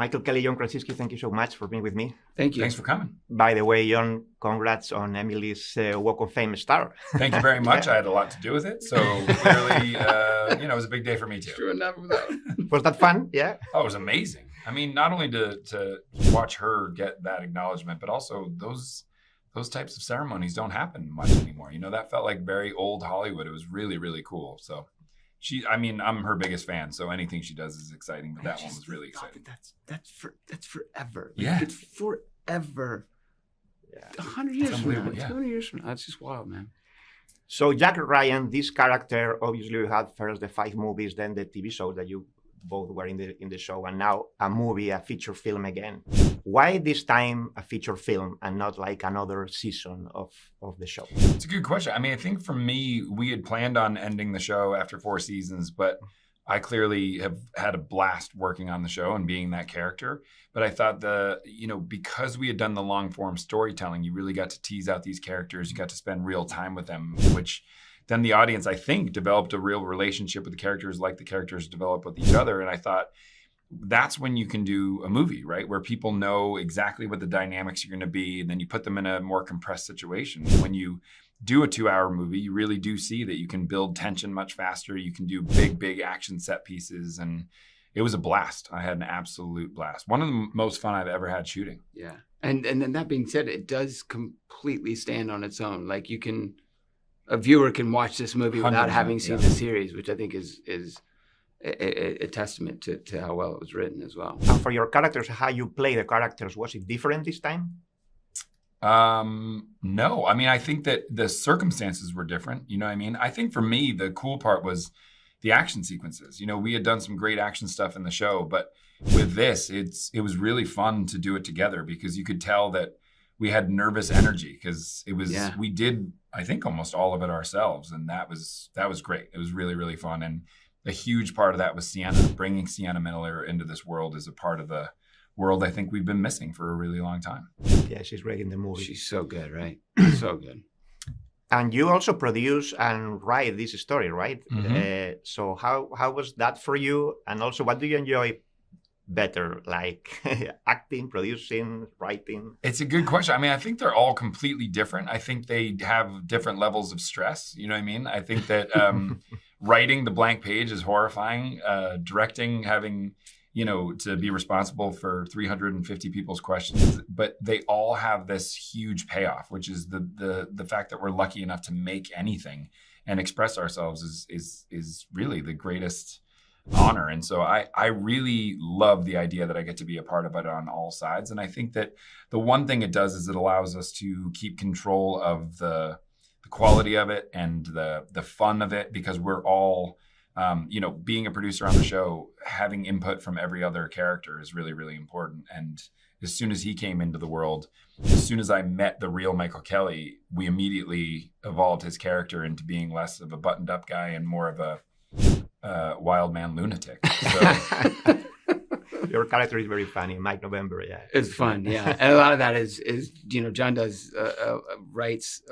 Michael Kelly, John Krasinski, thank you so much for being with me. Thank you. Thanks for coming. By the way, John, congrats on Emily's Walk of Fame star. Thank you very much. I had a lot to do with it. So clearly, it was a big day for me too. True enough. Was that fun? Yeah. Oh, it was amazing. I mean, not only to watch her get that acknowledgement, but also those types of ceremonies don't happen much anymore. That felt like very old Hollywood. It was really, really cool. So I'm her biggest fan. So anything she does is exciting, but that one was really exciting. That's forever. Yeah. It's forever. Yeah. 100 years from now. Yeah. 200 years from now. That's just wild, man. So Jack Ryan, this character, obviously you had first the 5 movies, then the TV show that you both were in the show, and now a movie, a feature film again. Why this time a feature film and not like another season of the show? It's a good question. I mean, I think for me, we had planned on ending the show after 4 seasons, but I clearly have had a blast working on the show and being that character. But I thought because we had done the long form storytelling, you really got to tease out these characters. You got to spend real time with them, which then the audience, I think, developed a real relationship with the characters like the characters develop with each other. And I thought that's when you can do a movie, right? Where people know exactly what the dynamics are going to be. And then you put them in a more compressed situation. When you do a 2-hour movie, you really do see that you can build tension much faster. You can do big action set pieces. And it was a blast. I had an absolute blast. One of the most fun I've ever had shooting. Yeah. And then that being said, it does completely stand on its own. Like a viewer can watch this movie without having seen the series, which I think is a testament to how well it was written as well. And for your characters, how you play the characters, was it different this time? No. I mean, I think that the circumstances were different. You know what I mean? I think for me, the cool part was the action sequences. We had done some great action stuff in the show, but with this, it was really fun to do it together because you could tell that we had nervous energy because we did, I think, almost all of it ourselves. And that was great. It was really, really fun. And a huge part of that was Sienna. Bringing Sienna Miller into this world is a part of the world I think we've been missing for a really long time. Yeah, she's great in the movie. She's so good, right? So good. And you also produce and write this story, right? Mm-hmm. So how was that for you? And also, what do you enjoy better, like acting, producing, writing? It's a good question. I mean, I think they're all completely different. I think they have different levels of stress. You know what I mean? I think that writing the blank page is horrifying. Directing, having, to be responsible for 350 people's questions, but they all have this huge payoff, which is the fact that we're lucky enough to make anything and express ourselves is really the greatest honor. And so I really love the idea that I get to be a part of it on all sides. And I think that the one thing it does is it allows us to keep control of the quality of it and the fun of it, because we're all, being a producer on the show, having input from every other character is really, really important. And as soon as he came into the world, as soon as I met the real Michael Kelly, we immediately evolved his character into being less of a buttoned up guy and more of a wild man lunatic. So. Your character is very funny, Mike November. Yeah, it's fun. Yeah, and a lot of that is John does writes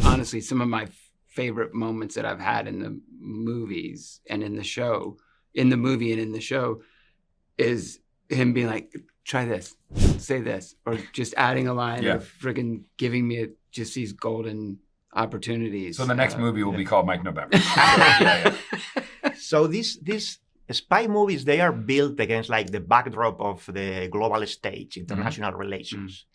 honestly some of my favorite moments that I've had in the movies and in the show, in the movie and in the show, is him being like, "Try this, say this," or just adding a line, or freaking giving me just these golden opportunities. So the next movie will be called Mike November. So, So these spy movies, they are built against like the backdrop of the global stage, international relations.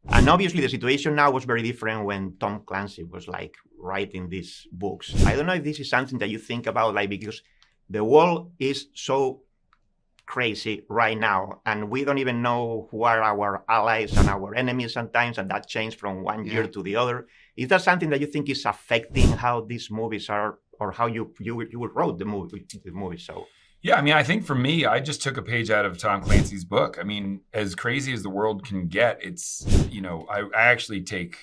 And obviously the situation now was very different when Tom Clancy was like writing these books. I don't know if this is something that you think about, like, because the world is so crazy right now and we don't even know who are our allies and our enemies sometimes, and that changed from one year to the other. Is that something that you think is affecting how these movies are, or how you wrote the movie? So yeah, I mean, I think for me, I just took a page out of Tom Clancy's book. I mean, as crazy as the world can get, it's, I actually take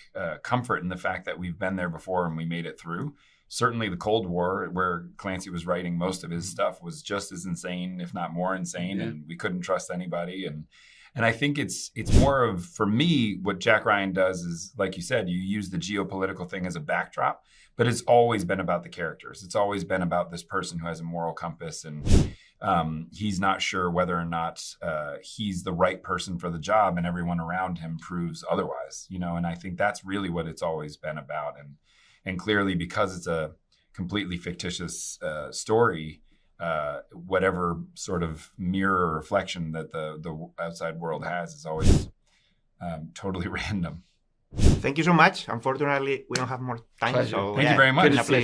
comfort in the fact that we've been there before and we made it through. Certainly the Cold War, where Clancy was writing most of his stuff, was just as insane, if not more insane, and we couldn't trust anybody. And I think it's more of, for me, what Jack Ryan does is, like you said, you use the geopolitical thing as a backdrop, but it's always been about the characters. It's always been about this person who has a moral compass and he's not sure whether or not he's the right person for the job, and everyone around him proves otherwise, and I think that's really what it's always been about. And clearly, because it's a completely fictitious story, whatever sort of mirror or reflection that the outside world has is always totally random. Thank you so much. Unfortunately, we don't have more time. Pleasure. So Thank you very much. Good to see you.